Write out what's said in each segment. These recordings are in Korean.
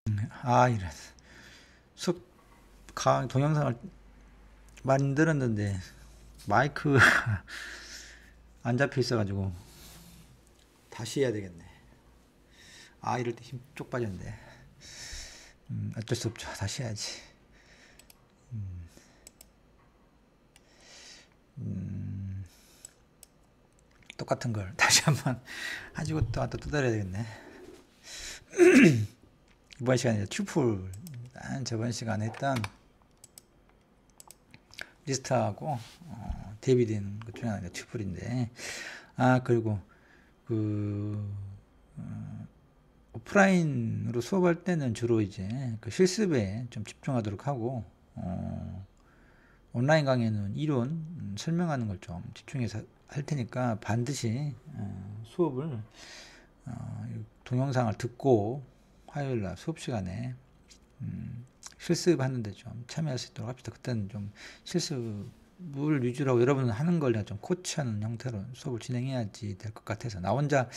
이런 숲 동영상을 만들었는데 마이크 안 잡혀 있어가지고 다시 해야 되겠네. 이럴 때 힘 쪽 빠졌는데 어쩔 수 없죠. 다시 해야지. 똑같은 걸 다시 한번 가지고 또 두드려야 되겠네. 이번 시간에 튜플 저번 시간에 했던 리스트하고 대비된 것 중에 하나가 튜플인데 그리고 그 오프라인으로 수업할 때는 주로 이제 그 실습에 좀 집중하도록 하고 온라인 강의는 이론 설명하는 걸 좀 집중해서 할 테니까 반드시 수업을 동영상을 듣고 화요일날 수업 시간에 실습하는데 좀 참여할 수 있도록 합시다. 그때는 좀 실습을 위주로 하고 여러분은 하는 걸 좀 코치하는 형태로 수업을 진행해야지 될 것 같아서 나 혼자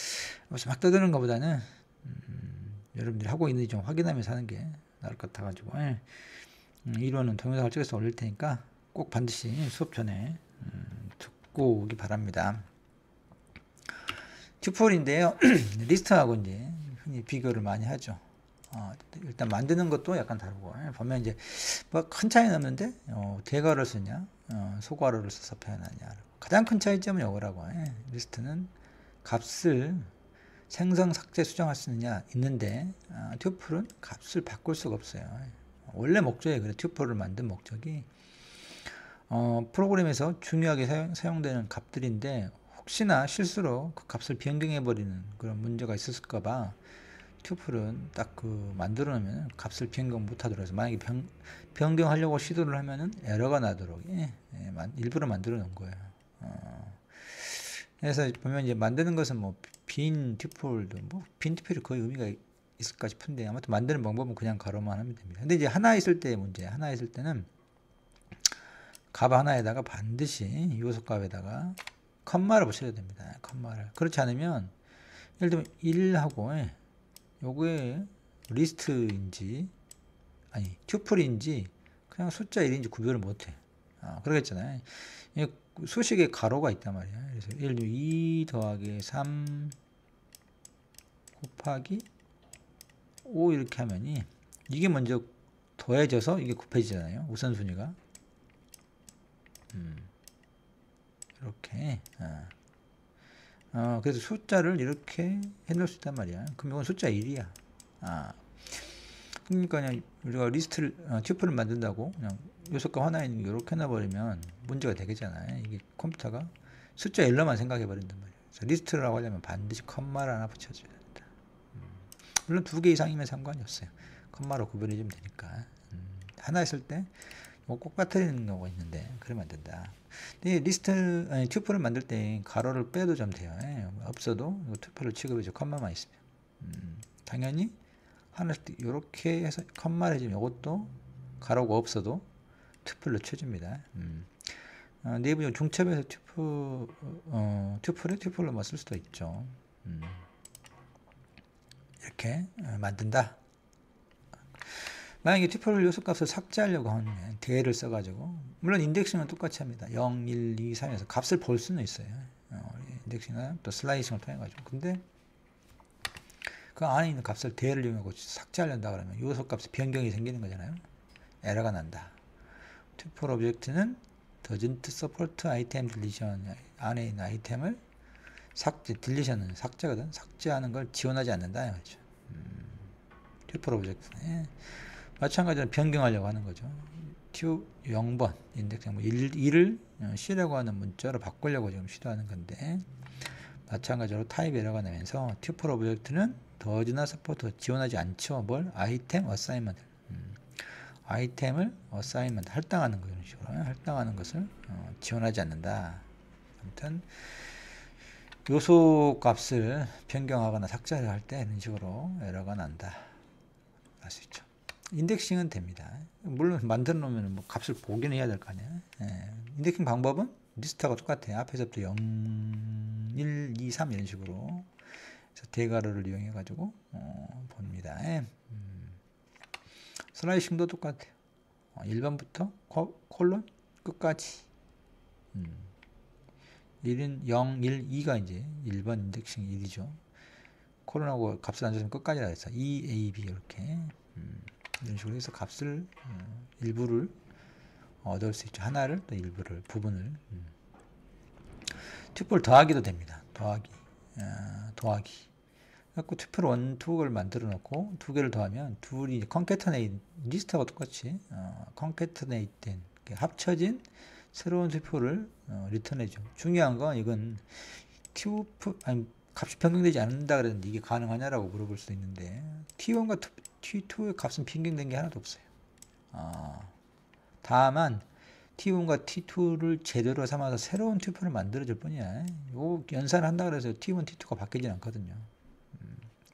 막 떠드는 것보다는 여러분들이 하고 있는지 좀 확인하면서 하는 게 나을 것 같아가지고 이론은 동영상을 찍어서 올릴 테니까 꼭 반드시 수업 전에 듣고 오기 바랍니다. 튜플인데요. 리스트하고 이제 흔히 비교를 많이 하죠. 일단 만드는 것도 약간 다르고 보면 이제 뭐 큰 차이는 없는데 대괄호를 쓰냐 소괄호를 써서 표현하냐 가장 큰 차이점은 이거라고. 리스트는 값을 생성, 삭제, 수정할 수 있는데 튜플은 값을 바꿀 수가 없어요. 원래 목적이 그래. 튜플을 만든 목적이 프로그램에서 중요하게 사용되는 값들인데 혹시나 실수로 그 값을 변경해버리는 그런 문제가 있었을까봐 튜플은 딱 만들어 놓으면 값을 변경 못하도록 해서 만약에 변경하려고 시도를 하면은 에러가 나도록 일부러 만들어 놓은 거예요. 그래서 보면 이제 만드는 것은 뭐 빈 튜플도 빈 튜플이 거의 의미가 있을까 싶은데 아무튼 만드는 방법은 그냥 가로만 하면 됩니다. 근데 이제 하나 있을 때 문제, 하나 있을 때는 값 하나에다가 반드시 요소 값에다가 컴마를 붙여야 됩니다. 컴마를. 그렇지 않으면 예를 들면 1하고 요거에 리스트인지 아니 튜플인지 그냥 숫자 1인지 구별을 못해. 그러겠잖아요. 수식에 가로가 있단 말이야. 그래서 예를 들면 2 더하기 3 곱하기 5 이렇게 하면이 이게 먼저 더해져서 이게 곱해지잖아요. 우선순위가. 이렇게. 그래서 숫자를 이렇게 해놓을 수 있단 말이야. 그럼 이건 숫자 1이야. 그러니까 그냥 우리가 리스트를 튜플을 만든다고 그냥 요소값 하나 있는 게 이렇게 해놔버리면 문제가 되겠잖아요. 이게 컴퓨터가 숫자 1로만 생각해 버린단 말이에요. 그래서 리스트라고 하려면 반드시 컴마를 하나 붙여줘야 된다. 물론 2개 이상이면 상관이 없어요. 컴마로 구별해주면 되니까. 하나 있을 때 꼭 빠뜨리는 경우가 있는데 그러면 안 된다. 근데 튜플을 만들 때 가로를 빼도 좀 돼요. 없어도 튜플을 취급해줘. 컴마만 있으면. 당연히 하나씩 이렇게 해서 컴마를 해주면 이것도 가로가 없어도 튜플로 쳐줍니다. 내부 중첩에서 튜플에 튜플로 쓸 수도 있죠. 이렇게 만든다. 만약에 튜플 요소값을 삭제하려고 하면 대를 써가지고 물론 인덱싱은 똑같이 합니다. 0, 1, 2, 3에서 값을 볼 수는 있어요. 인덱싱이나 또 슬라이싱을 통해 가지고 근데 그 안에 있는 값을 대를 이용하고 삭제하려다 그러면 요소값에 변경이 생기는 거잖아요. 에러가 난다. 튜플 오브젝트는 doesn't support item deletion 안에 있는 아이템을 딜리션은 삭제거든. 삭제하는 걸 지원하지 않는다. 그렇죠. 튜플 오브젝트는 마찬가지로 변경하려고 하는 거죠. 0번 인덱스 1을 C라고 하는 문자로 바꾸려고 지금 시도하는 건데 마찬가지로 타입 에러가 나면서 튜플 오브젝트는 does나 support 지원하지 않죠. 뭘? 아이템 어사인먼트. 아이템을 어사인먼트 할당하는 거 이런 식으로 할당하는 것을 지원하지 않는다. 아무튼 요소 값을 변경하거나 삭제를 할 때 이런 식으로 에러가 난다. 알 수 있죠. 인덱싱은 됩니다. 물론 만들어 놓으면 뭐 값을 보기는 해야 될 거 아니에요. 인덱싱 방법은 리스트하고 똑같아요. 앞에서부터 0, 1, 2, 3 이런 식으로 그래서 대괄호를 이용해 가지고 봅니다. 슬라이싱도 똑같아요. 1번부터 콜론 끝까지 1은 0, 1, 2가 이제 1번 인덱싱 1이죠. 콜론하고 값을 안 줬으면 끝까지라 해서 2, A, B 이렇게 이런 식으로 해서 값을 일부를 얻을 수 있죠. 하나를 또 일부를 부분을 튜플 더하기도 됩니다. 더하기. 그래서 튜플 1, 2를 만들어 놓고 두 개를 더하면 둘이 컨캐터네이트 리스트하고 똑같이 컨캐터네이트 된 합쳐진 새로운 튜플을 리턴해줘. 중요한 건 이건 튜플 아니 값이 변경되지 않는다 그랬는데 이게 가능하냐라고 물어볼 수 있는데 T1과 T2의 값은 변경된 게 하나도 없어요. 다만 T1과 T2를 제대로 삼아서 새로운 튜플을 만들어줄 뿐이야. 요 연산을 한다 그래서 T1, T2가 바뀌진 않거든요.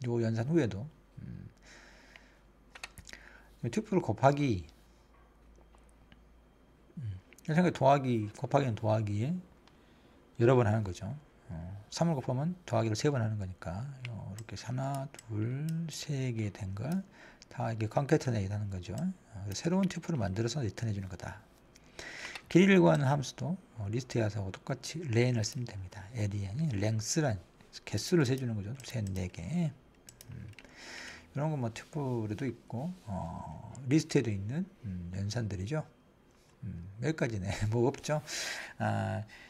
요 연산 후에도 튜플 곱하기 생각에 더하기 곱하기는 더하기 여러 번 하는 거죠. 3을 곱하면 더하기를 3번 하는 거니까 이렇게 하나, 둘, 세 개 된 걸 다 이게 컨캐터네이트 하는 거죠. 새로운 튜플을 만들어서 리턴해 주는 거다. 길이를 구하는 함수도 리스트 야사하고 똑같이 렌을 쓰면 됩니다. LEN이 랭스란 개수를 세주는 거죠. 셋, 4개. 이런 거 뭐 튜플에도 있고 리스트에도 있는 연산들이죠. 여기까지네. 뭐 없죠.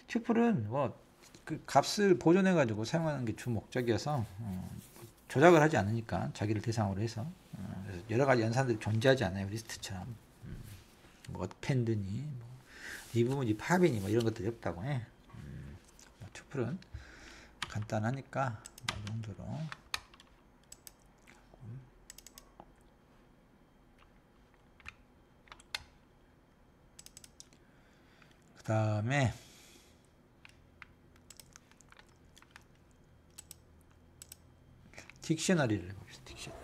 튜플은 뭐 그 값을 보존해 가지고 사용하는 게 주 목적이어서 조작을 하지 않으니까 자기를 대상으로 해서 그래서 여러 가지 연산들이 존재하지 않아요. 리스트처럼 뭐 어펜드니 뭐 리무브니 팝이니 뭐 이런 것들이 없다고 해. 뭐 튜플은 간단하니까 뭐 이 정도로. 그 다음에 딕셔너리를 해봅시다. 딕셔너리.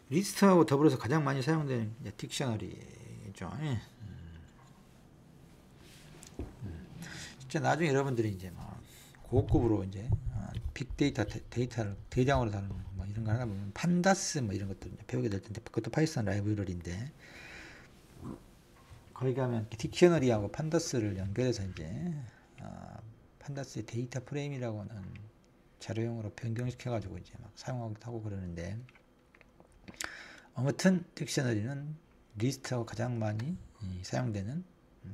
리스트하고 더불어서 가장 많이 사용되는 딕셔너리죠. 진짜 나중에 여러분들이 이제 막 고급으로 이제 빅데이터 데이터를 대량으로 다루는 뭐 이런 거 하다 보면 판다스 뭐 이런 것들 배우게 될 텐데 그것도 파이썬 라이브러리인데 거기 가면 딕셔너리하고 판다스를 연결해서 이제 판다스의 데이터 프레임이라고는 자료형으로 변경시켜가지고 이제 막 사용하기도 하고 그러는데 아무튼 딕셔너리는 리스트하고 가장 많이 사용되는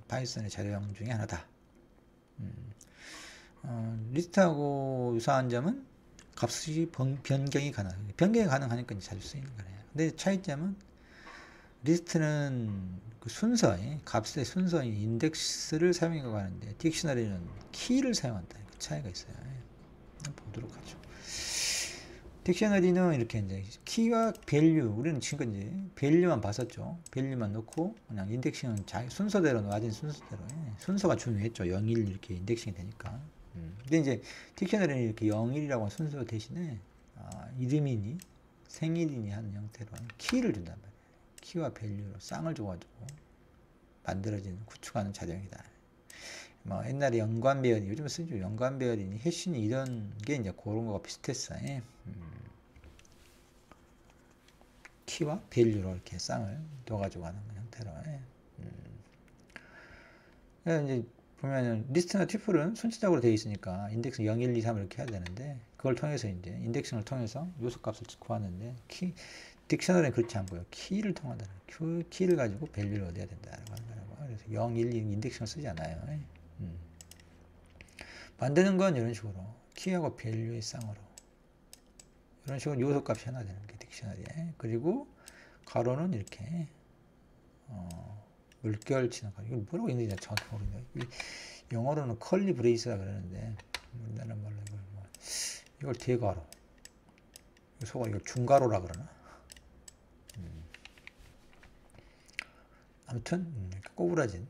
파이썬의 자료형 중에 하나다. 리스트하고 유사한 점은 값이 변경이 가능하니까 이제 자주 쓰이는 거예요. 근데 차이점은 리스트는 그 순서에 값의 순서인 인덱스를 사용하고 하는데 딕셔너리는 키를 사용한다. 그 차이가 있어요. 보도록 하죠. 딕셔너리는 이렇게 이제 키와 밸류 우리는 지금 이제 밸류만 봤었죠. 밸류만 넣고 그냥 인덱싱은 순서대로 놓아진 순서대로 순서가 중요했죠. 0, 1 이렇게 인덱싱이 되니까. 근데 이제 딕셔너리는 이렇게 0, 1이라고 순서 대신에 이름이니 생일이니 하는 형태로 키를 준단 말이에요. 키와 밸류로 쌍을 줘가지고 만들어진 구축하는 자료형이다. 뭐 옛날에 연관 배열이 요즘은 쓰죠. 연관 배열이니 해시니 이런 게 이제 그런 거가 비슷했어요. 키와 밸류로 이렇게 쌍을 넣어가지고 하는 형태로. 이제 보면은 리스트나 튜플은 순차적으로 되어 있으니까 인덱스 0, 1, 2, 3 이렇게 해야 되는데 그걸 통해서 이제 인덱싱을 통해서 요소값을 구하는데 딕셔너리는 그렇지 않고요. 키를 통한다는 키를 가지고 밸류를 얻어야 된다라고 하는 거라고. 그래서 0, 1, 2 인덱싱을 쓰지 않아요. 만드는 건 이런 식으로 키하고 밸류의 쌍으로 이런 식으로 요소값이 하나 되는 게 딕셔너리에. 그리고 가로는 이렇게 물결 치는 거. 이거 뭐라고 있는지 정확히 모르겠네요. 영어로는 컬리 브레이스라 그러는데 우리나라 말로 이걸 대가로 소가 이걸 중가로라 그러나. 아무튼 이렇게 꼬부라진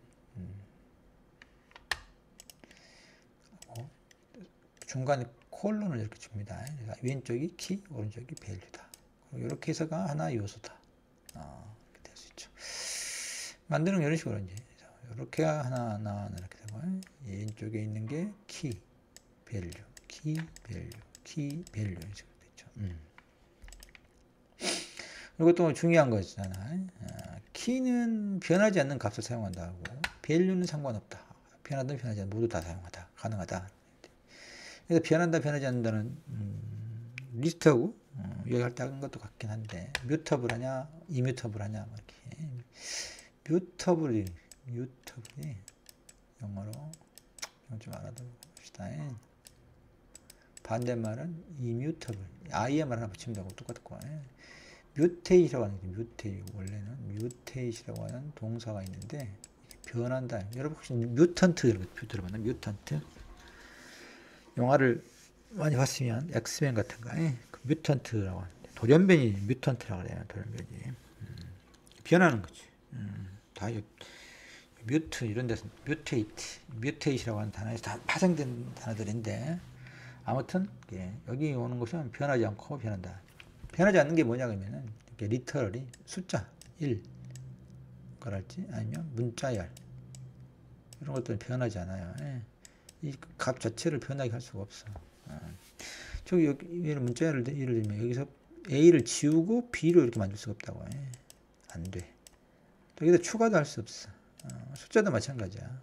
중간에 콜론을 이렇게 줍니다. 왼쪽이 키, 오른쪽이 밸류다. 이렇게 해서가 하나의 요소다. 이렇게 될 수 있죠. 만드는 이런 식으로 이제 이렇게 하나 이렇게 되고 왼쪽에 있는 게 키, 밸류, 키, 밸류, 키, 밸류 이런 식으로 됐죠. 이것도 중요한 거 있잖아. 키는 변하지 않는 값을 사용한다고. 밸류는 상관없다. 변하든 변하지 않든 모두 다 사용하다. 가능하다. 그래서 변한다 변하지 않는다는 리스트하고 얘기할 때 한 것도 같긴 한데 뮤터블 하냐 이뮤터블 하냐 뭐 이렇게 뮤터블이 영어로 좀 알아봅시다. 반대말은 이뮤터블 IMR 하나 붙이면 되고 똑같고 뮤테이라고 하는 게 뮤테이 원래는 뮤테이라고 하는 동사가 있는데 변한다. 여러분 혹시 뮤턴트 이렇게 들어봤나? 뮤턴트 영화를 많이 봤으면 엑스맨 같은 거 그 뮤턴트라고 하는데 돌연변이 뮤턴트라고 그래요. 돌연변이 변하는 거지. 다 뮤트 이런 데서 뮤테이트라고 하는 단어에서 다 파생된 단어들인데 아무튼 여기 오는 것은 변하지 않고 변한다. 변하지 않는 게 뭐냐 그러면은 리터럴이 숫자 1 그럴지 아니면 문자열 이런 것들은 변하지 않아요. 이 값 자체를 변하게 할 수가 없어. 저기 여기는 문자열을 예를 들면 여기서 A를 지우고 B로 이렇게 만들 수가 없다고. 안 돼. 여기다 추가도 할 수 없어. 숫자도 마찬가지야.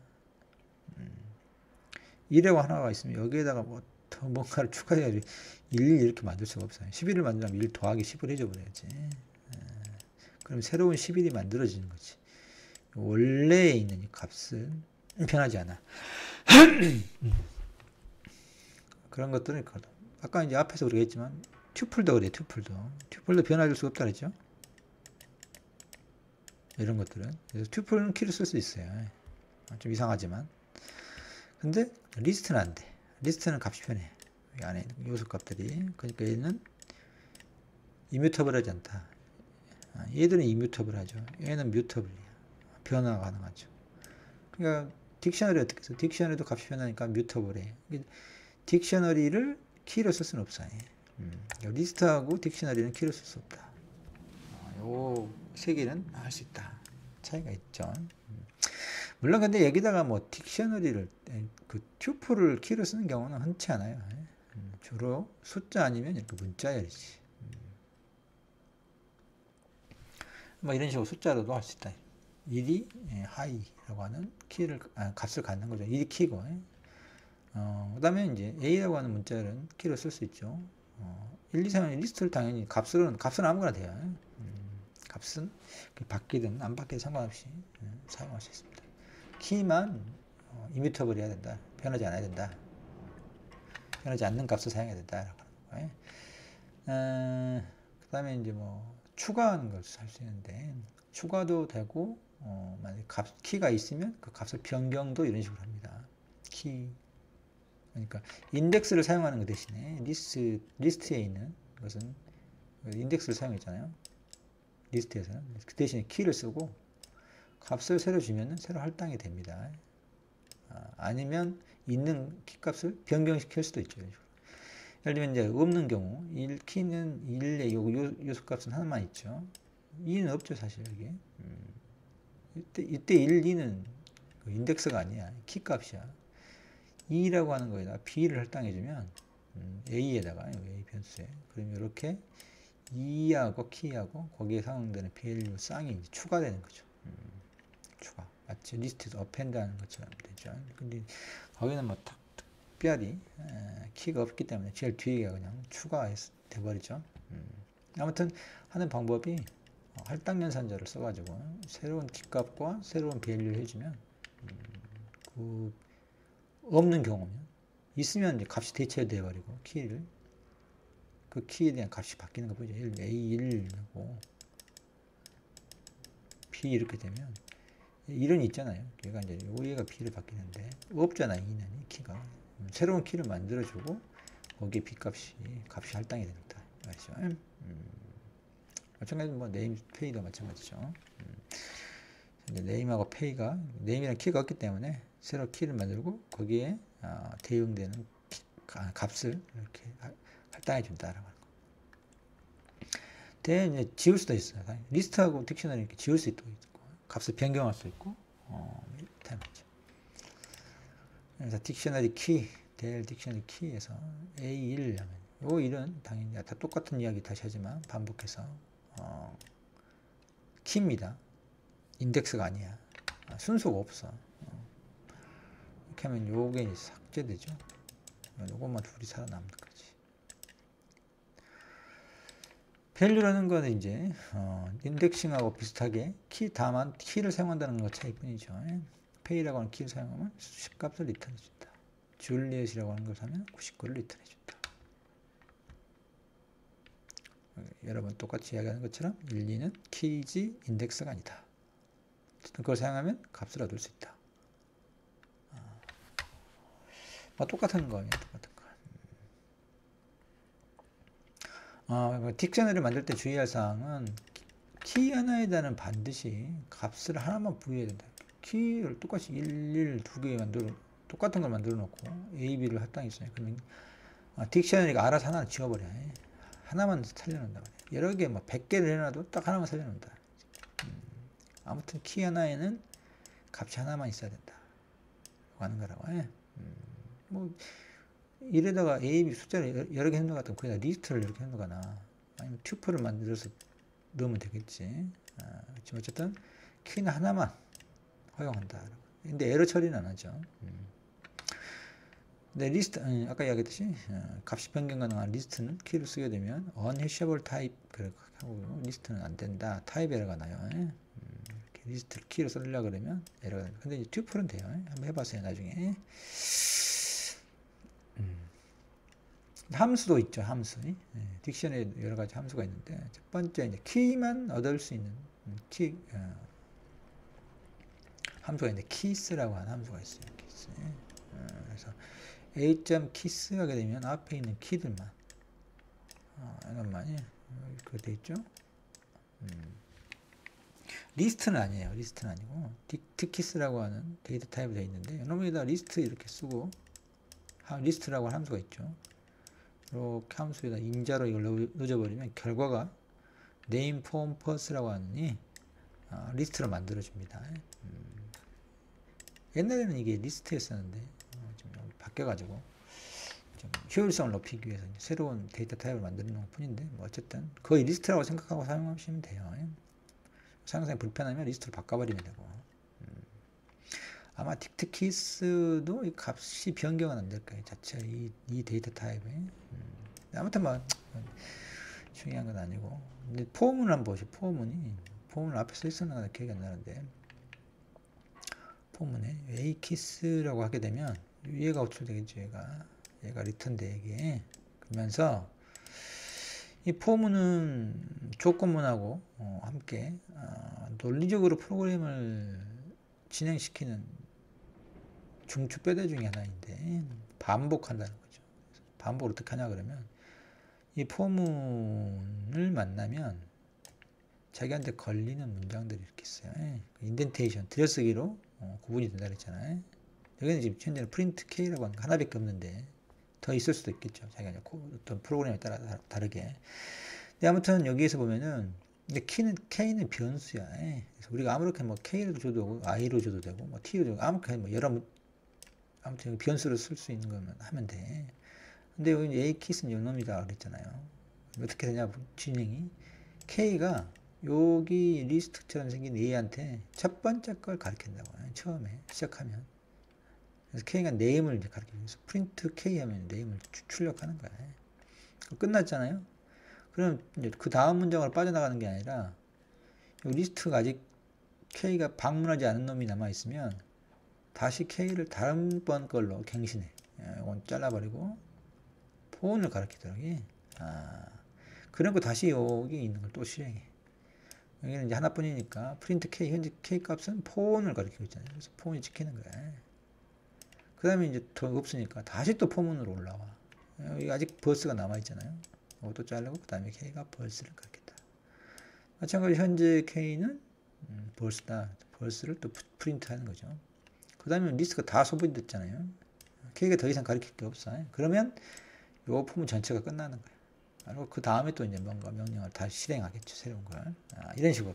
1이라고 하나가 있으면 여기에다가 뭐 더 뭔가를 추가해가지고 1 이렇게 만들 수가 없어요. 11을 만들면 1 더하기 10을 해줘버려야지. 그럼 새로운 11이 만들어지는 거지. 원래에 있는 이 값은 변하지 않아. 그런 것들은 있거든. 아까 이제 앞에서 우리가 했지만 튜플도 그래요. 튜플도 변화될 수가 없다 그랬죠. 이런 것들은 그래서 튜플은 키를 쓸 수 있어요. 좀 이상하지만 근데 리스트는 안 돼. 리스트는 값이 변해. 이 안에 있는 요소 값들이. 그러니까 얘는 이뮤터블하지 않다. 얘들은 이뮤터블하죠. 얘는 뮤터블이야. 변화가 가능하죠. 그러니까 딕셔너리 어떻게 써? 딕셔너리도 값이 변하니까 뮤터블해. 딕셔너리를 키로 쓸 수는 없어요. 리스트하고 딕셔너리는 키로 쓸 수 없다. 요 세 개는 할 수 있다. 차이가 있죠. 물론 근데 여기다가 뭐 딕셔너리를 그 튜플을 키로 쓰는 경우는 흔치 않아요. 주로 숫자 아니면 이렇게 문자열이지. 뭐 이런 식으로 숫자로도 할 수 있다. 1이 하이라고 하는 키를 값을 갖는 거죠. 1이 키고. 그 다음에 이제 A라고 하는 문자열은 키로 쓸 수 있죠. 1, 2, 3은 리스트를 당연히 값은 아무거나 돼요. 값은 바뀌든 안 바뀌든 상관없이 사용할 수 있습니다. 키만 이뮤터블 해야 된다. 변하지 않아야 된다. 변하지 않는 값을 사용해야 된다. 그 다음에 이제 뭐 추가하는 것을 할 수 있는데 추가도 되고 만약에 키가 있으면 그 값을 변경도 이런 식으로 합니다. 키 그러니까 인덱스를 사용하는 것 대신에 리스트에 있는 것은 인덱스를 사용했잖아요. 리스트에서는 그 대신에 키를 쓰고 값을 새로 주면은 새로 할당이 됩니다. 아니면 있는 키 값을 변경시킬 수도 있죠. 예를 들면 이제 없는 경우 키는 1의 요소 값은 하나만 있죠. 2는 없죠 사실 여기. 이때 1, 2는 인덱스가 아니야. 키 값이야. 2라고 하는 거에다가 B를 할당해주면 A에다가 A 변수에 그러면 이렇게 2하고 키하고 거기에 사용되는 밸류 쌍이 추가되는 거죠. 추가. 마치 리스트에서 어펜드 하는 것처럼 되죠. 근데 거기는 뭐 특별히 키가 없기 때문에 제일 뒤에 그냥 추가돼 버리죠. 아무튼 하는 방법이 할당 연산자를 써가지고 새로운 키 값과 새로운 밸류를 해주면 그 없는 경우면 있으면 이제 값이 대체돼 버리고 그 키에 대한 값이 바뀌는 거 보죠. A1하고 B 이렇게 되면 1은 있잖아요. 얘가 이제 얘가 B를 바뀌는데 없잖아. 2는 이 키가 새로운 키를 만들어주고 거기에 B 값이 할당이 됩니다. 알죠? 마찬가지로 뭐 네임 페이도 마찬가지죠. 이제 네임하고 페이가 네임이랑 키가 없기 때문에 새로 키를 만들고 거기에 대응되는 값을 이렇게 할당해 준다라고 하는 거. 이제 지울 수도 있어요. 리스트하고 딕셔너리 이렇게 지울 수 있고 값을 변경할 수 있고 이렇게 하죠. 그래서 딕셔너리 키, 딕셔너리 키에서 A1 하면 요 1은 당연히 다 똑같은 이야기 다시 하지만 반복해서 키입니다. 인덱스가 아니야. 순서가 없어. 이렇게 하면 요게 이제 삭제되죠. 요것만 둘이 살아남는 거지. 밸류라는 거는 이제 인덱싱하고 비슷하게 다만 키를 사용한다는 것 차이뿐이죠. 페이라고 하는 키를 사용하면 10값을 리턴해 준다. 줄리엣이라고 하는 걸 사면 99를 리턴해 준다. 여러분 똑같이 이야기하는 것처럼 1, 2는 키지 인덱스가 아니다. 그걸 사용하면 값을 얻을 수 있다. 똑같은 거예요. 똑같은 거. 딕셔너리를 만들 때 주의할 사항은 키 하나에다는 반드시 값을 하나만 부여해야 된다. 키를 똑같이 1, 2 개 똑같은 걸 만들어 놓고 A, B를 합당했어요. 그러면 딕셔너리가 알아서 하나를 지워버려. 하나만 살려놓는다. 여러 개, 100개를 해놔도 딱 하나만 살려놓는다. 아무튼 키 하나에는 값이 하나만 있어야 된다. 하는 거라고. 이래다가 A, B 숫자를 여러 개 해놓은 것 같으면 거기다 리스트를 이렇게 해놓거나 아니면 튜플을 만들어서 넣으면 되겠지. 그렇지만 어쨌든 키는 하나만 허용한다. 근데 에러 처리는 안 하죠. 근데 리스트, 아까 이야기했듯이 값이 변경 가능한 리스트는 키를 쓰게 되면 unhashable type 하고 리스트는 안 된다. 타입 에러가 나요. 이렇게 리스트를 키를 쓰려고 그러면 에러가 됩니다. 근데 이제 튜플은 돼요. 한번 해봤어요, 나중에. 함수도 있죠, 함수. 딕션에 여러 가지 함수가 있는데, 첫 번째, 이제 키만 얻을 수 있는 함수가 있는데, 키스라고 하는 함수가 있어요. 키스. 그래서 a.kiss 하게 되면 앞에 있는 키들만, 이것만이, 그거 돼 있죠? 리스트는 아니에요. 리스트는 아니고, 딕키스라고 하는 데이터 타입이 되어 있는데, 이놈에다 리스트 이렇게 쓰고, 리스트라고 하는 함수가 있죠. 이렇게 함수에다 인자로 이걸 넣어버리면 결과가 name form first라고 하는 리스트를 만들어 줍니다. 옛날에는 이게 리스트였었는데 좀 바뀌어가지고 좀 효율성을 높이기 위해서 새로운 데이터 타입을 만드는 것 뿐인데 어쨌든 거의 리스트라고 생각하고 사용하시면 돼요. 사용성이 불편하면 리스트로 바꿔버리면 되고 아마 딕트키스도 이 값이 변경은 안 될 거예요. 자체 이 데이터 타입에. 아무튼 중요한 건 아니고. 근데 포문을 한번 보시죠. 포문을 앞에 써 있었나 기억이 안 나는데. 포문에 aKiss라고 하게 되면 얘가 호출되겠죠. 얘가 리턴 되게. 그러면서 이 포문은 조건문하고 함께 논리적으로 프로그램을 진행시키는 중추뼈대 중에 하나인데 반복한다는 거죠. 반복을 어떻게 하냐 그러면 이 포문을 만나면 자기한테 걸리는 문장들이 이렇게 있어요. 인덴테이션, 들여쓰기로 구분이 된다 그랬잖아요. 여기는 지금 현재는 프린트 K라고 하는 거 하나밖에 없는데 더 있을 수도 있겠죠. 자기가 어떤 프로그램에 따라 다르게. 근데 아무튼 여기에서 보면은 근데 K는 변수야. 그래서 우리가 아무렇게 K로 줘도 되고 I로 줘도 되고 T로 줘도 아무렇게 여러 아무튼 변수를 쓸 수 있는 거면 하면 돼. 근데 여기 aKiss는 요놈이다 그랬잖아요. 어떻게 되냐 진행이 K가 여기 리스트처럼 생긴 A한테 첫 번째 걸 가르친다고 처음에 시작하면. 그래서 K가 네임을 이제 가르치기 위해서 프린트 K 하면 네임을 출력하는 거야. 끝났잖아요. 그럼 이제 그 다음 문장으로 빠져나가는 게 아니라 리스트가 아직 K가 방문하지 않은 놈이 남아있으면 다시 K를 다른 번 걸로 갱신해. 이건 잘라버리고 폰을 가르치더라고요. 그리고 다시 여기 있는 걸 또 실행해. 여기는 이제 하나뿐이니까 프린트 K, 현재 K 값은 폰을 가르치고 있잖아요. 그래서 폰이 찍히는 거야. 그 다음에 이제 더 없으니까 다시 또 폰으로 올라와. 여기 아직 버스가 남아있잖아요. 이것도 자르고 그 다음에 K가 벌스를 가르친다. 마찬가지로 현재 K는 벌스다. 벌스를 또 프린트 하는 거죠. 그 다음에 리스트가 다 소분됐잖아요. K가 더 이상 가르칠 게 없어. 그러면 요 포문 전체가 끝나는 거예요. 그리고 그 다음에 또 이제 뭔가 명령을 다시 실행하겠죠. 새로운 걸. 이런 식으로.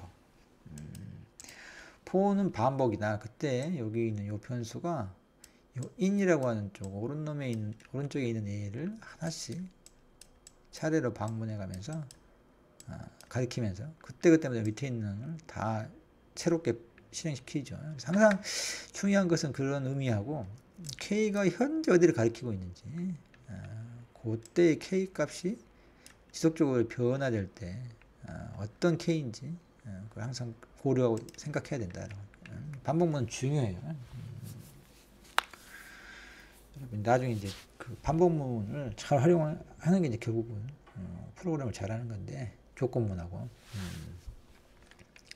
포는 반복이다. 그때 여기 있는 요 변수가 요 in이라고 하는 쪽 오른쪽에 있는 A를 하나씩 차례로 방문해 가면서 가리키면서 그때그때마다 밑에 있는 걸 다 새롭게 실행시키죠. 항상 중요한 것은 그런 의미하고 K가 현재 어디를 가리키고 있는지 그때의 K 값이 지속적으로 변화될 때 어떤 K인지 그걸 항상 고려하고 생각해야 된다. 반복문은 중요해요. 나중에 이제 그 반복문을 잘 활용하는 게 이제 결국은 프로그램을 잘하는 건데 조건문하고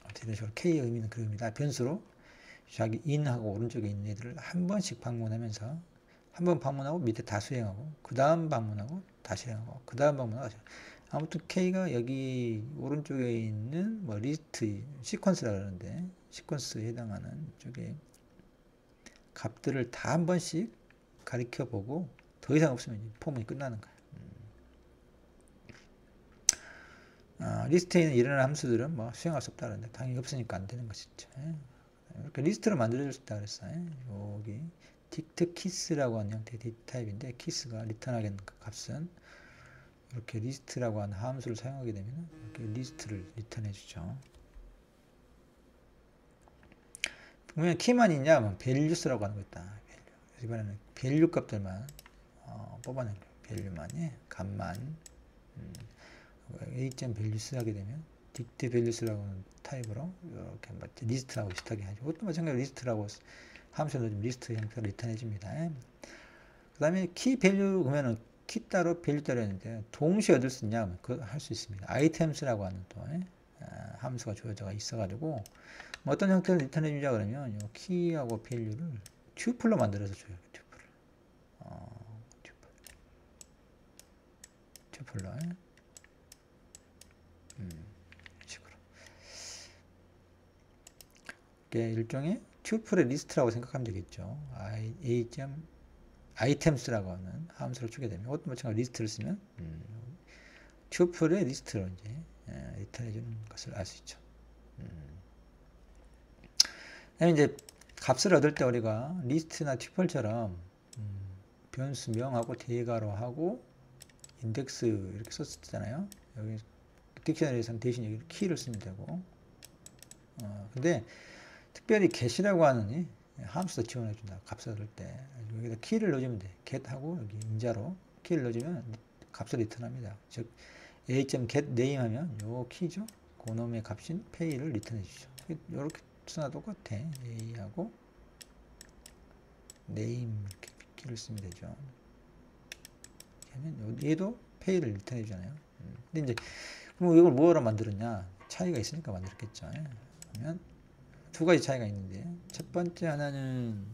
어떻게 식으로 K의 의미는 그런 의미다. 변수로 자기 in하고 오른쪽에 있는 애들을 한 번씩 방문하면서 한 번 방문하고 밑에 다 수행하고 그 다음 방문하고 다시 수행하고 그 다음 방문하고 다시 아무튼 K가 여기 오른쪽에 있는 뭐 리스트 시퀀스라 그러는데 시퀀스에 해당하는 쪽에 값들을 다 한 번씩 가리켜 보고 더 이상 없으면 포문이 끝나는 거야. 리스트에 있는 일어나는 함수들은 뭐 수행할 수 없다 그러는데 당연히 없으니까 안 되는 것이죠. 이렇게 리스트로 만들어줄 수 있다 그랬어요. 여기 딕트 키스라고 하는 형태의 데이터 타입인데 키스가 리턴하게 그 값은 이렇게 리스트라고 하는 함수를 사용하게 되면 이렇게 리스트를 리턴해 주죠. 그러면 키만 있냐? 뭐 values라고 하는 거 있다. 그래서 이번에는 value 값들만 뽑아낸 거예요. value만이 값만 a.values 하게 되면 딕트 values라고 하는 타입으로 이렇게 리스트하고 비슷하게 하죠. 그것도 마찬가지로 리스트라고 함수를 넣으면 리스트 형태로 리턴해 줍니다. 그 다음에 키 밸류 그러면은 키 따로 밸류 따로 했는데 동시에 얻을 수 있냐? 그거 할 수 있습니다. 아이템스라고 하는 또 함수가 주어져 있어가지고 뭐 어떤 형태로 리턴해 주자 그러면 이 키하고 밸류를 튜플로 만들어서 줘요. 튜플로 이런 식으로 이게 일종의 튜플의 리스트라고 생각하면 되겠죠. 아이템스라고 하는 함수를 주게 되면 이것도 마찬가지로 리스트를 쓰면 튜플의 리스트로 이제 리턴해 주는 것을 알 수 있죠. 그다음에 이제 값을 얻을 때 우리가 리스트나 튜플처럼 변수명하고 대괄호하고 인덱스 이렇게 썼잖아요. 여기 딕셔너리에서는 대신 여기 키를 쓰면 되고 근데 특별히 get이라고 하는 함수도 지원해 준다. 값을 얻을 때 여기다 키를 넣어주면 돼. get하고 여기 인자로 키를 넣어주면 값을 리턴합니다. 즉 a.get name 하면 요 키죠. 그놈의 값인 pay를 리턴해 주죠. 이렇게 쓰나 똑같아. a하고 name 이렇게 키를 쓰면 되죠. 하면 얘도 pay를 리턴해 주잖아요. 근데 이제 그럼 이걸 뭐로 만들었냐? 차이가 있으니까 만들었겠죠. 그러면 두 가지 차이가 있는데 첫 번째 하나는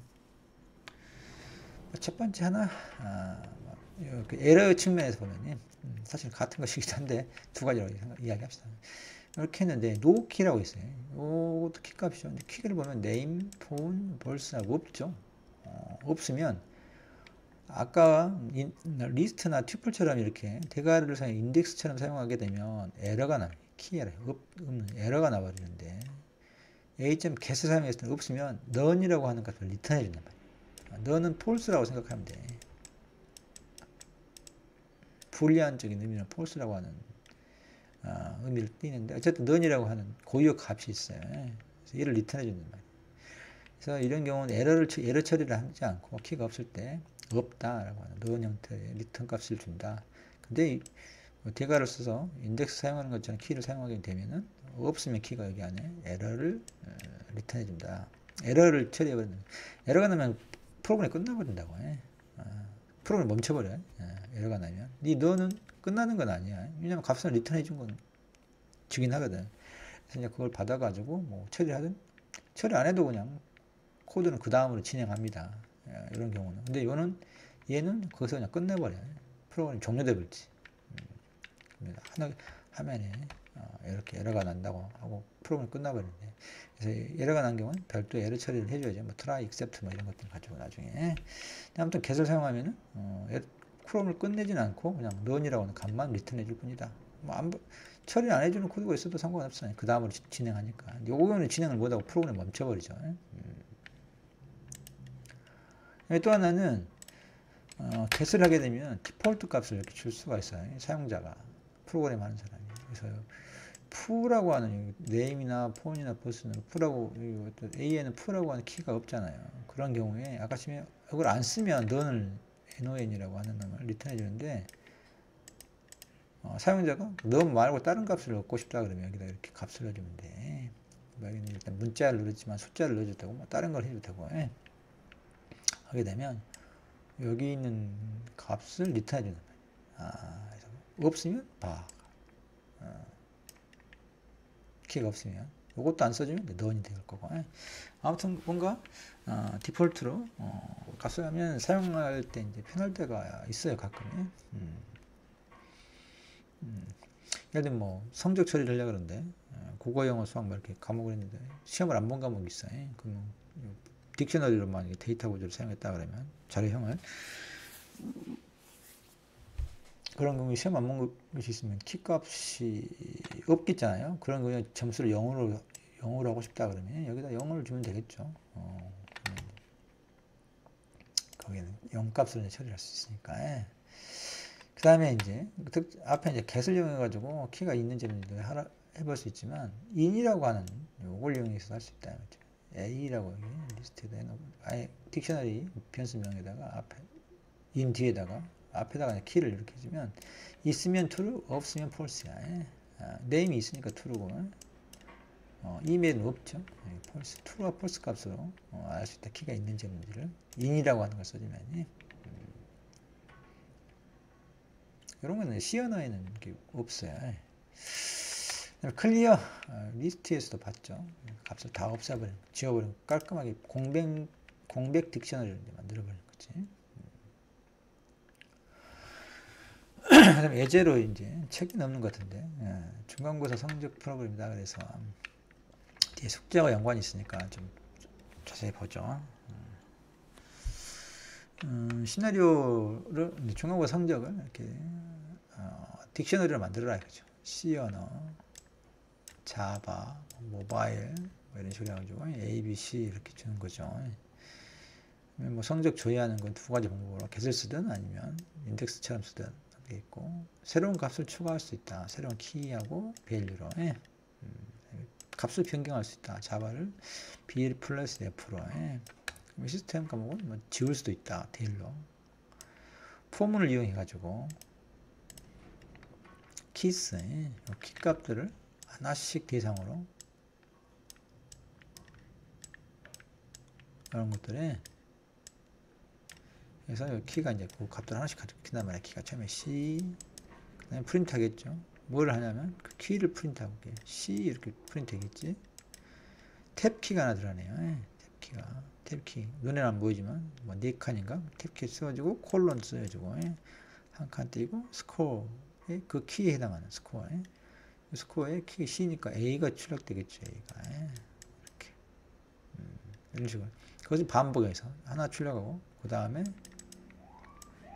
그 에러 측면에서 보면 사실 같은 것이기도 한데 두 가지로 이야기합시다. 이렇게 했는데 노키라고 있어요. 이것도 키값이죠. 근데 키를 보면 name, phone, verse라고 없죠. 없으면 아까 리스트나 튜플처럼 이렇게 대괄호를 사용 인덱스처럼 사용하게 되면 에러가 나요. 키 에러, 없는 에러가 나버리는데 a.get을 사용했을 때 없으면 none이라고 하는 값을 리턴해 준단 말이에요. none은 false라고 생각하면 돼. 불리한적인 의미는 false라고 하는 의미를 띠는데 어쨌든 none이라고 하는 고유의 값이 있어요. 그래서 얘를 리턴해 준단 말이에요. 그래서 이런 경우는 에러 처리를 하지 않고 키가 없을 때 없다라고 하는 none 형태의 리턴 값을 준다. 근데 대괄호를 써서 인덱스 사용하는 것처럼 키를 사용하게 되면은 없으면 키가 여기 안에 에러를 리턴해 준다. 에러를 처리해버린다. 에러가 나면 프로그램이 끝나버린다고 해. 프로그램이 멈춰버려요. 에러가 나면. 너는 끝나는 건 아니야. 왜냐면 값을 리턴해 준 건 주긴 하거든. 그래서 이제 그걸 받아가지고 뭐 처리하든 처리 안 해도 그냥 코드는 그 다음으로 진행합니다. 이런 경우는. 근데 얘는 거기서 그냥 끝내버려요. 프로그램이 종료돼 버리지. 하나 화면에 이렇게 에러가 난다고 하고 프로그램이 끝나버리는데 그래서 에러가 난 경우는 별도의 에러 처리를 해줘야죠. 뭐 try, except 뭐 이런 것들 가지고 나중에 아무튼 get을 사용하면은 프로그램을 끝내지는 않고 그냥 none이라고 하는 값만 리턴해 줄 뿐이다. 뭐 처리 안 해주는 코드가 있어도 상관없어요. 그 다음으로 진행하니까. 요거는 진행을 못하고 프로그램이 멈춰버리죠. 또 하나는 get을 하게 되면 디폴트 값을 이렇게 줄 수가 있어요. 사용자가 프로그램 하는 사람이. 그래서 푸라고 하는 네임이나 폰이나 버스는 푸라고 AN은 푸라고 하는 키가 없잖아요. 그런 경우에 아까 처음에 이걸 안 쓰면 넌을 non이라고 하는 놈을 리턴해 주는데 사용자가 넌 말고 다른 값을 넣고 싶다 그러면 여기다 이렇게 값을 넣어주면 돼. 여기는 일단 문자를 넣었지만 숫자를 넣어줬다고 뭐 다른 걸 해도 되고 하게 되면 여기 있는 값을 리턴해 주는 거예요. 그래서 없으면 봐. 키가 없으면 이것도 안 써주면 넌이 될 거고 아무튼 뭔가 디폴트로 값을 하면 사용할 때 이제 편할 때가 있어요 가끔. 예를 들면 뭐 성적 처리를 하려고 그러는데 국어 영어 수학 뭐 이렇게 과목을 했는데 시험을 안 본 과목이 있어요. 그러면 딕셔너리로 만약에 데이터 구조를 사용했다 그러면 자료형을 그런 경우에 시험 안 본 것이 있으면 키값이 없겠잖아요. 그런 경우에 점수를 0으로 하고 싶다 그러면 여기다 0을 주면 되겠죠. 거기는 0값을 처리할 수 있으니까. 그 다음에 이제 앞에 이제 get을 이용해가지고 키가 있는지 없는지 해볼 수 있지만 in이라고 하는 요걸 이용해서 할 수 있다. a라고 리스트에다 해놓고 아예 딕셔너리 변수명에다가 앞에 in 뒤에다가 앞에다가 키를 이렇게 해주면 있으면 true 없으면 false야. name이 있으니까 true고 이메일은 없죠. false, true와 false 값으로 알 수 있다. 키가 있는지 없는지를 in이라고 하는 걸 써주면 이런 거는 C 언어에는 없어요. 클리어 리스트에서도 봤죠. 값을 다 없애버리는 지워버리는 깔끔하게 공백 딕셔너리를 만들어버리는 거지. 그다음 예제로 이제 책이 없는 것 같은데 중간고사 성적 프로그램이다. 그래서 뒤에 숙제와 연관이 있으니까 좀 자세히 보죠. 시나리오를 중간고사 성적을 이렇게 딕셔너리를 만들어라 이거죠. C 언어, 자바, 모바일 뭐 이런 식으로 해가지고 A, B, C 이렇게 주는 거죠. 뭐 성적 조회하는 건 두 가지 방법으로 get을 쓰든 아니면 인덱스처럼 쓰든 게 있고 새로운 값을 추가할 수 있다. 새로운 키하고 value로 값을 변경할 수 있다. 자바를 BL 플러스 F로 시스템 과목은 뭐 지울 수도 있다. 데일로 포문을 이용해 가지고 키스 키 값들을 하나씩 대상으로 이런 것들에 그래서 키가 이제 그 값들 하나씩 가져간단 말이야. 키가 처음에 C 그 다음에 프린트 하겠죠. 뭘 하냐면 그 키를 프린트 하고 C 이렇게 프린트 하겠지. 탭 키가 하나 들어가네요. 탭 키가 탭키 눈에는 안 보이지만 뭐 4칸인가 탭키 써가지고 콜론 써가지고 한 칸 띄고 스코어에 그 키에 해당하는 스코어에 스코어에 키 C니까 A가 출력되겠죠. A가 이렇게 이런 식으로 그것을 반복해서 하나 출력하고 그 다음에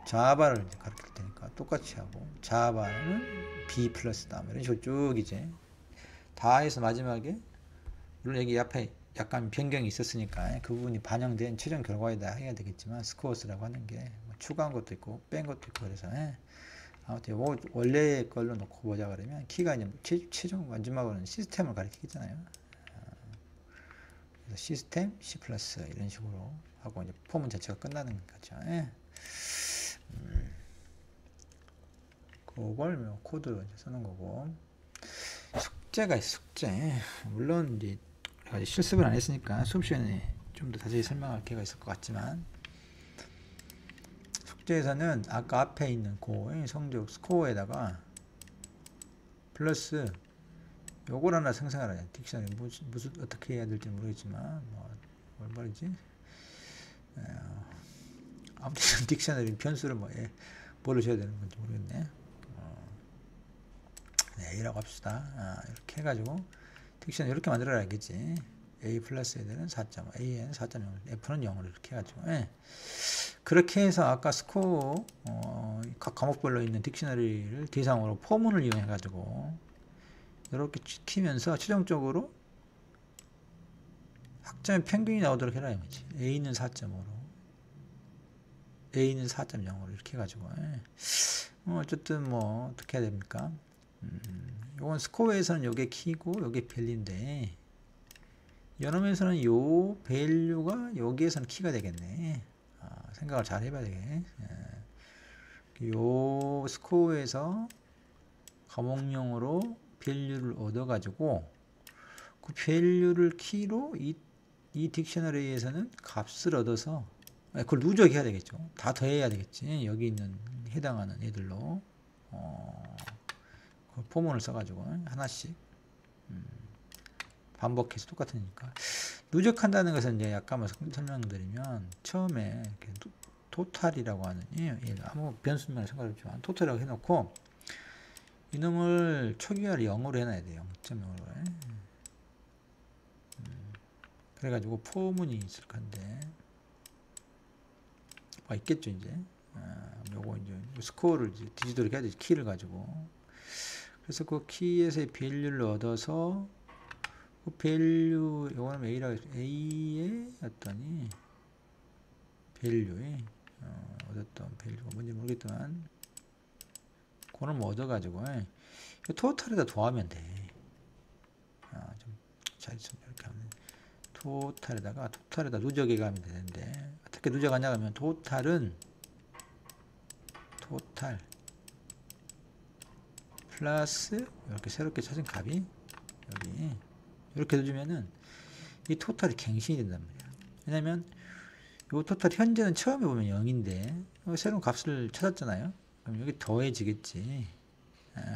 자바를 이제 가르칠 테니까 똑같이 하고 자바는 B 플러스 다음 이런 식으로 쭉 이제 다 해서 마지막에 물론 여기 앞에 약간 변경이 있었으니까 그 부분이 반영된 최종 결과에다 해야 되겠지만 스코어스라고 하는 게 뭐 추가한 것도 있고 뺀 것도 있고 그래서 아무튼 원래 걸로 놓고 보자 그러면 키가 이제 최종 마지막으로는 시스템을 가리키잖아요. 그래서 시스템 C 플러스 이런 식으로 하고 이제 포문 자체가 끝나는 거죠. 그걸 뭐 코드로 이제 쓰는 거고 숙제가 있어. 숙제 물론 이제 실습을 안 했으니까 수업 시간에 좀 더 자세히 설명할 기회가 있을 것 같지만 숙제에서는 아까 앞에 있는 그 성적 스코어에다가 플러스 요걸 하나 생성을 해야 돼. 딕셔너리 무슨 어떻게 해야 될지 모르겠지만 뭘 말이지 아무튼 딕셔너리 변수를 뭐를 줘야 되는 건지 모르겠네. A라고 합시다. 이렇게 해가지고 딕셔너리 이렇게 만들어야겠지. A 플러스 애들은 4.5, A는 4.0, F는 0으로 이렇게 해가지고 그렇게 해서 아까 스코어 각 과목별로 있는 딕셔너리를 대상으로 포문을 이용해가지고 이렇게 키면서 최종적으로 학점의 평균이 나오도록 해라 이거지. A는 4.5로 A는 4.0으로 이렇게 해가지고 어쨌든 뭐 어떻게 해야 됩니까? 요건 스코어에서는 요게 키고 요게 밸류인데 연음에서는 요 밸류가 여기에서는 키가 되겠네. 생각을 잘 해봐야 되겠네. 요 스코어에서 감옥용으로 밸류를 얻어가지고 그 밸류를 키로 이 딕셔너리에서는 값을 얻어서 그걸 누적해야 되겠죠. 다 더해야 되겠지. 여기 있는 해당하는 애들로 그 포문을 써가지고 하나씩 반복해서 똑같으니까 누적한다는 것은 이제 약간 설명드리면 처음에 이렇게 토탈이라고 하는 아무 변수면 상관없지만 토탈이라고 해놓고 이놈을 초기화를 0으로 해놔야 돼요. 0.0으로. 그래가지고 포문이 있을 건데 있겠죠 이제. 요거 이제 스코어를 이제 디지털로 해야 되지. 키를 가지고. 그래서 그 키에서의 밸류를 얻어서 그 밸류 요거는 A라고 했죠. A의 어떠니 밸류에 얻었던 밸류가 뭔지 모르겠지만 그걸 뭐 얻어가지고 토탈에다 더하면 돼. 좀 잘 있으면 이렇게 하면 토탈에다 누적해 가면 되는데 어떻게 누적하냐 하면 토탈 플러스 이렇게 새롭게 찾은 값이 여기 이렇게 넣어주면은 이 토탈이 갱신이 된단 말이야. 왜냐면 이 토탈 현재는 처음에 보면 0인데 새로운 값을 찾았잖아요. 그럼 여기 더해지겠지.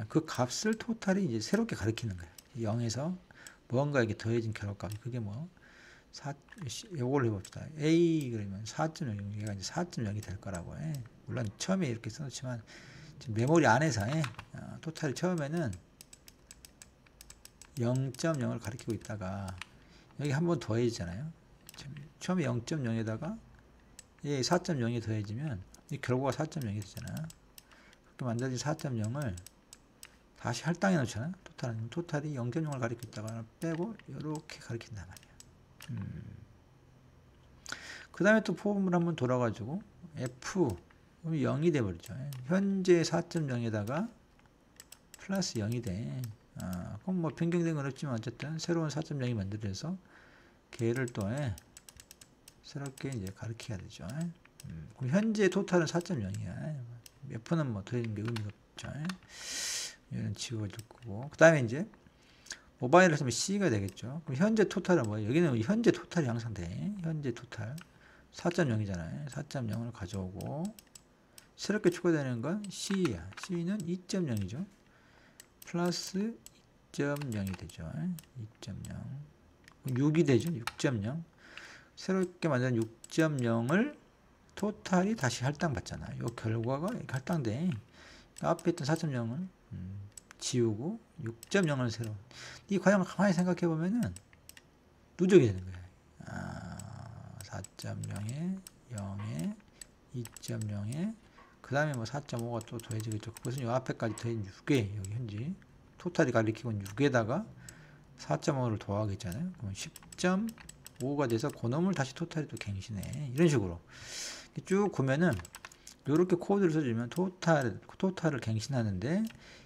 그 값을 토탈이 이제 새롭게 가리키는 거야. 0에서 뭔가 이게 더해진 결합값이 그게 뭐 요걸 해봅시다. A 그러면 4.0 얘가 이제 4.0이 될 거라고 해. 물론 처음에 이렇게 써놓지만 지금 메모리 안에서 토탈이 처음에는 0.0을 가리키고 있다가 여기 한번 더해지잖아요. 처음에 0.0에다가 4.0이 더해지면 이 결과가 4.0이 되잖아. 그렇게 만들어진 4.0을 다시 할당해 놓잖아. 토탈이 0.0을 가리키고 있다가 빼고 이렇게 가리킨단 말이야. 그 다음에 또 포문을 한번 돌아가지고 F 0이 돼버리죠. 현재 4.0에다가 플러스 0이 돼. 그럼 뭐 변경된 건 없지만 어쨌든 새로운 4.0이 만들어져서 걔를 또 새롭게 이제 가르쳐야 되죠. 그럼 현재 토탈은 4.0이야. F는 뭐 더해진 게 의미가 없죠. 얘는 지워질 거고. 그 다음에 이제 모바일을 했으면 C가 되겠죠. 그럼 현재 토탈은 뭐예요? 여기는 현재 토탈이 항상 돼. 현재 토탈 4.0이잖아요. 4.0을 가져오고 새롭게 추가되는 건 C야. C는 2.0이죠. 플러스 2.0이 되죠. 2.0 6이 되죠. 6.0 새롭게 만든 6.0을 토탈이 다시 할당받잖아. 이 결과가 이렇게 할당돼. 앞에 있던 4.0을 지우고 6.0을 새로. 이 과정을 가만히 생각해 보면은 누적이 되는 거야. 4.0에 0에 2.0에 그 다음에 뭐 4.5가 또 더해지겠죠. 그것은 이 앞에까지 더해진 6에 여기 현재 토탈이 가리키고 6에다가 4.5를 더하겠잖아요. 그럼 10.5가 돼서 그놈을 다시 토탈이 또 갱신해. 이런 식으로 쭉 보면은 이렇게 코드를 써주면 토탈을 갱신하는데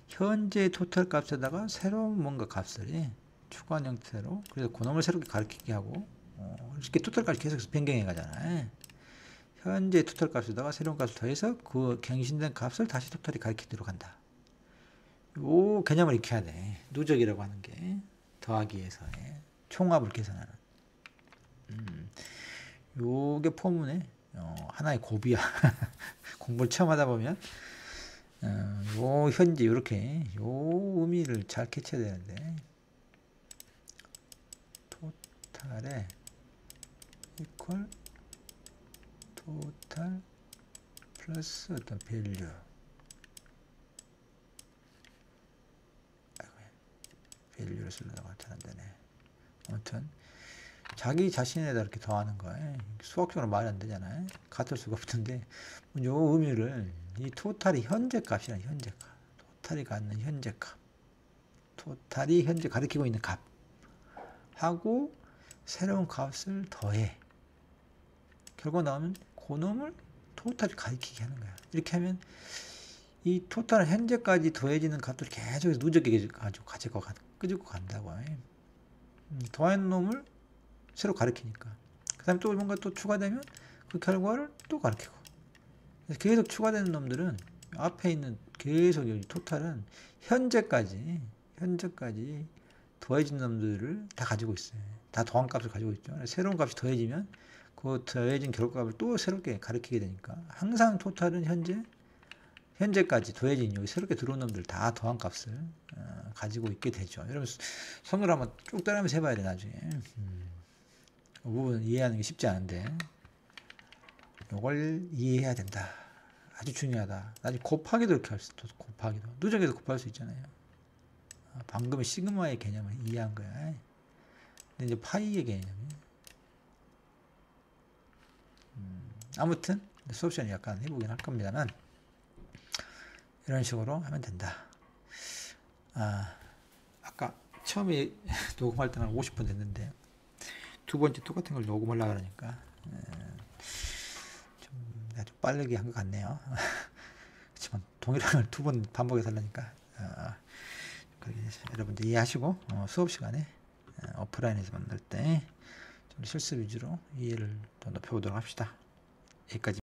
현재 토탈 값에다가 새로운 뭔가 값을 추가한 형태로 그래서 그놈을 새롭게 가리키게 하고 이렇게 토탈 값이 계속 변경해 가잖아요. 현재 토탈 값에다가 새로운 값을 더해서 그 갱신된 값을 다시 토탈이 가리키도록 한다. 요 개념을 익혀야 돼. 누적이라고 하는 게 더하기 위해서의 총합을 계산하는. 요게 포문의 하나의 고비야. 공부를 처음 하다 보면 요 현재 요렇게 요 의미를 잘 캐쳐야 되는데 토탈에 이퀄 토탈 플러스 어떤 밸류 밸류를 쓰려다가 잘 안되네. 아무튼 자기 자신에다 이렇게 더하는 거예요. 수학적으로 말이 안 되잖아요. 같을 수가 없는데 요 의미를 이 토탈이 현재 값이란 현재 값 토탈이 갖는 현재 값 토탈이 현재 가리키고 있는 값 하고 새로운 값을 더해 결과 나오면 그놈을 토탈이 가리키게 하는 거야. 이렇게 하면 이 토탈 현재까지 더해지는 값들 계속 누적해 가지고 끄집고 간다고. 더한 놈을 새로 가리키니까. 그 다음에 또 뭔가 또 추가되면 그 결과를 또 가리키고. 그래서 계속 추가되는 놈들은 앞에 있는 계속 여기 토탈은 현재까지 더해진 놈들을 다 가지고 있어요. 다 더한 값을 가지고 있죠. 새로운 값이 더해지면 그 더해진 결과값을 또 새롭게 가리키게 되니까 항상 토탈은 현재까지 더해진 여기 새롭게 들어온 놈들 다 더한 값을 가지고 있게 되죠. 여러분 손으로 한번 쭉 따라하면서 해봐야 돼 나중에. 그 부분 이해하는 게 쉽지 않은데 이걸 이해해야 된다. 아주 중요하다. 나중에 곱하기도 이렇게 할 수 있어. 곱하기도 누적해서 곱할 수 있잖아요. 방금의 시그마의 개념을 이해한 거야. 근데 이제 파이의 개념이 아무튼 수업 시간에 약간 해보긴 할 겁니다만 이런 식으로 하면 된다. 아까 처음에 녹음할 때는 50분 됐는데 두 번째 똑같은 걸 녹음하려고 그러니까 좀 빠르게 한 것 같네요. 그렇지만 동일한 걸 두 번 반복해서 하려니까 여러분들 이해하시고 수업 시간에 오프라인에서 만날 때 좀 실습 위주로 이해를 더 높여보도록 합시다. 여기까지.